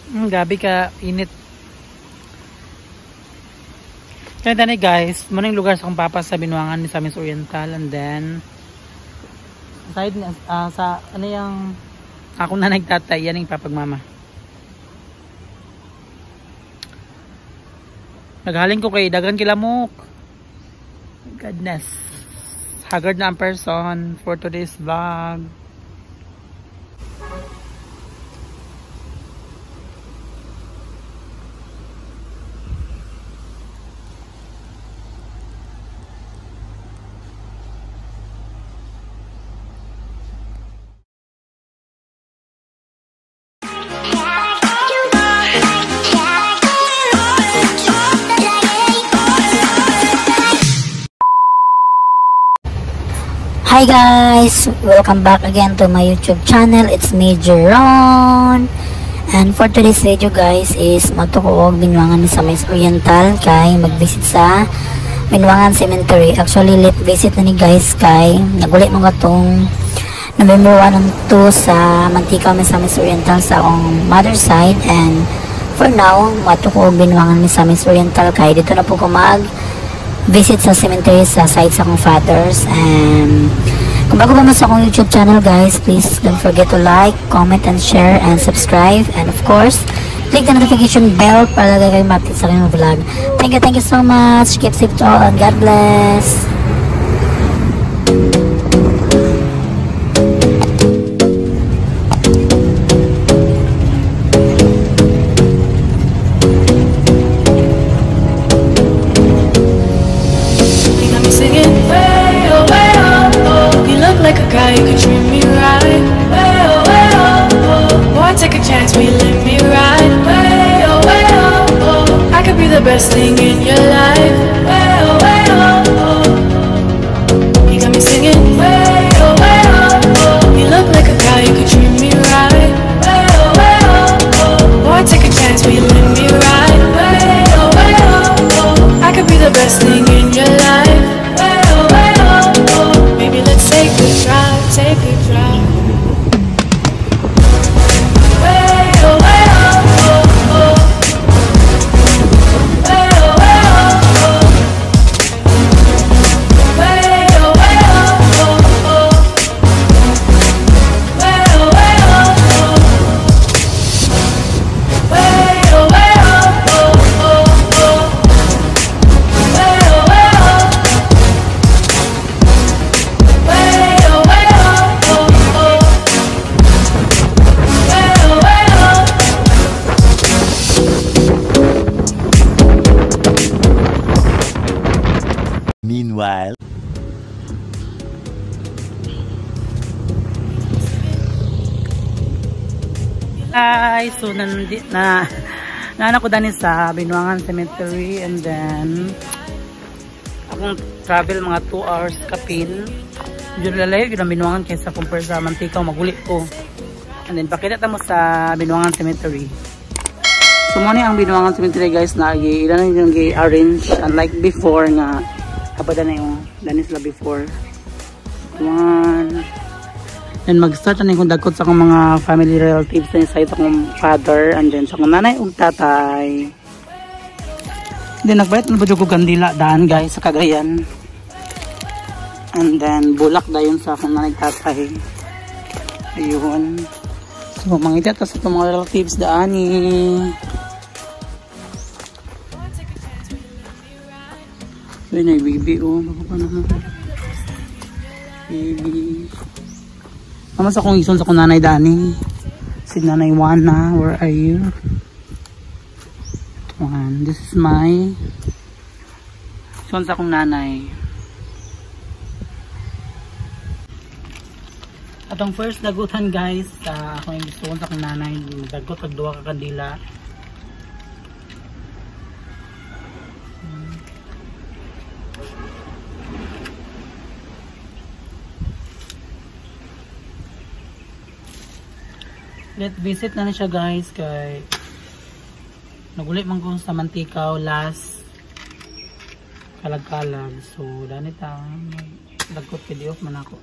Gabi ka init. Kaya tani guys, muna yung lugar sa kong papa sa Binuangan ni Misamis Oriental, and then side sa ano yung ako na nagtatay, yan yung papagmama. Naghaling ko kay Dagan Kilamok. Goodness. Haggard na ang person for today's vlog. Hi guys! Welcome back again to my YouTube channel. It's me, Jeron. And for today's video guys is matukuog Binuangan ni Misamis Oriental kay mag-visit sa Binuangan Cemetery. Actually late visit na ni guys kay nagulit mo gatong November 1 and 2 sa Mantika Misamis Oriental sa akong mother side, and for now matukuog Binuangan ni Misamis Oriental kay dito na po ko visit sa cemetery sa side sa akong fathers. And kung bago pa mo sa akong YouTube channel guys, please don't forget to like, comment, and share, and subscribe, and of course click the notification bell para lagi kayo ma-update sa aking vlog. Thank you so much. Keep safe to all, and God bless. You could treat me right. Way oh, way oh, oh. Boy, take a chance, will you let me ride? Way oh, oh. I could be the best thing in your life. Way oh, oh. You got me singing. Way oh, oh. You look like a guy, you could treat me right. Way oh, oh. Boy, take a chance, will you let me ride? Way oh, oh. I could be the best thing in your life. Way oh. Maybe let's take a drive. Take a drive. Way oh, oh, oh. Way oh, oh. Way oh, oh. Way oh, oh. Way oh, Meanwhile, Hi! So naanak ko dani sa Binuangan Cemetery, and then akong travel mga 2 hours kapin. Medyo lalayo yun ang Binuangan kaysa compare sa Mantika, maguli ko. And then pakita mo sa Binuangan Cemetery. So muna ang Binuangan Cemetery guys, na ilan yung arrange unlike before nga kapag na yung dani sila before. One. And mag-start na yung dagkot sa akong mga family relatives na yung side akong father, and then sa akong nanay ug tatay. Then nagbayad na ba ko kandila daan guys sa Cagayan. And then bulak dayon sa akong nanay tatay. Ayun. So mangita ta sa itong mga relatives daani. Ayun ay baby oh. Baka pa naman. Baby. Naman sa akong ison sa akong nanay Dani. Si Nanay Juana, where are you? One. This is my ison sa akong nanay. Atong first dagutan guys, sa akong ison sa akong nanay, dagot og 2 ka kandila. Let's visit na siya guys kay nagulit man ko sa Mantikaw last kalag-kalag. So dani ta dagkot kay off man ako.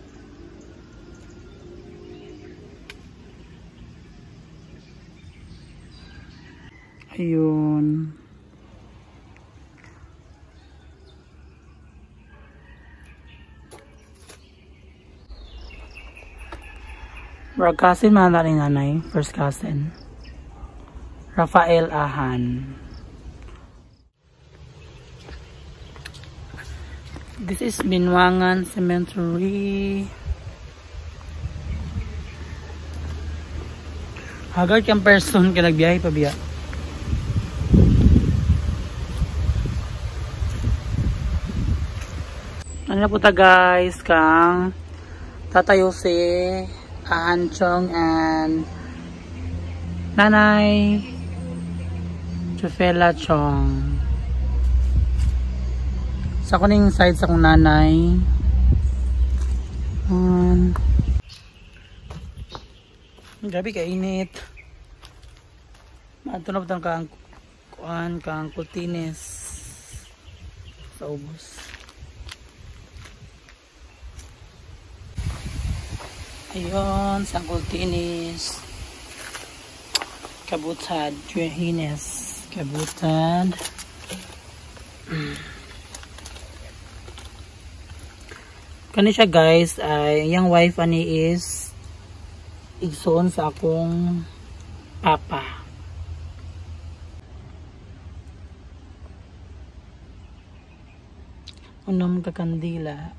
Ayun. Brag cousin man ni nanay, first cousin. Rafael Ahan. This is Binuangan Cemetery. Haggard kang person ka nagbiyahe pa biya. Ano na po ta guys, kang tatayo si Ahan Chong and Nanay Chufela Chong. Sa kuning side sa kong nanay. Grabe ka init. Matunod ang kang kultines sa ubos. Ayun, sangkultinis. Kabutad, Juhines. Kabutad. Kani siya guys, ay yung wife ani is igsoon sa akong papa. Unom kakandila.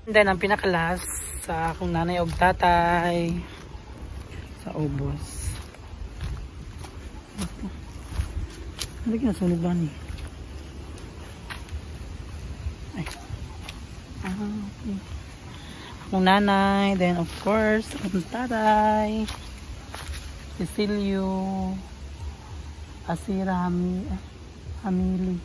And then ang pinakalas sa akong nanay og tatay sa ubos. Ano kinasunod ba ni? Ay. Okay. Akong nanay, then of course akong tatay, Cecilio Asira Hamili.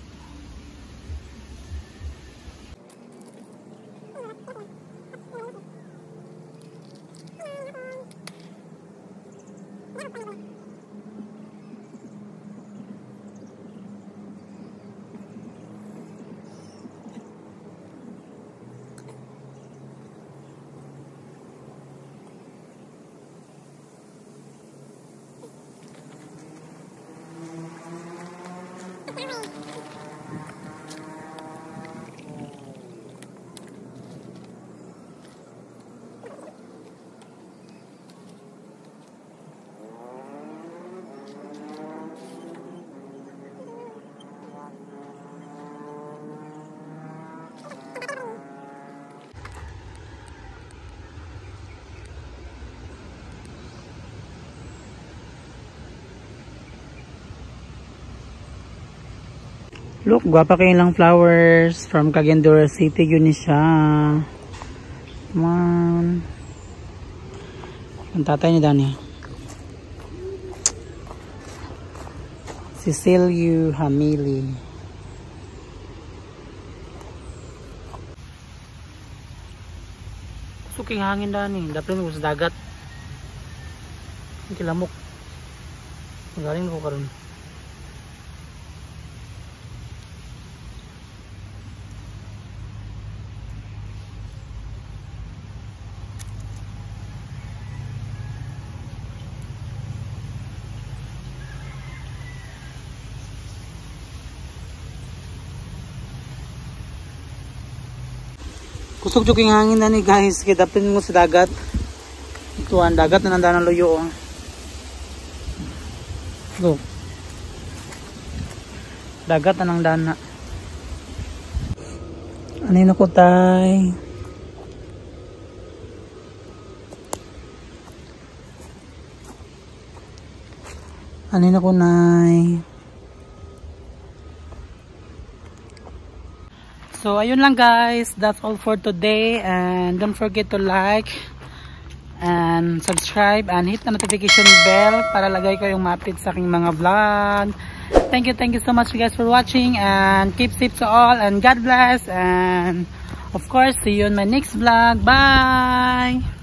Look, guwapa kayo lang flowers from Caguindura City. Yun siya. Come on. Ang tatay ni Dani. Cecilio Hamili. Suking hangin Dani. Dapat mo sa dagat. Ang kilamok. Magaling ko karon. Kusog juking hangin na ni guys, kaya dapat mo sa dagat. Ito ang dagat na nandaan ng luyo. Look. Dagat na nang dana. Ano yun ako tay? Ano yun ako nay? So, ayun lang guys. That's all for today. And don't forget to like and subscribe and hit the notification bell para lagay kayong ma-update sa aking mga vlog. Thank you so much guys for watching. And keep safe to all. And God bless. And of course, see you in my next vlog. Bye!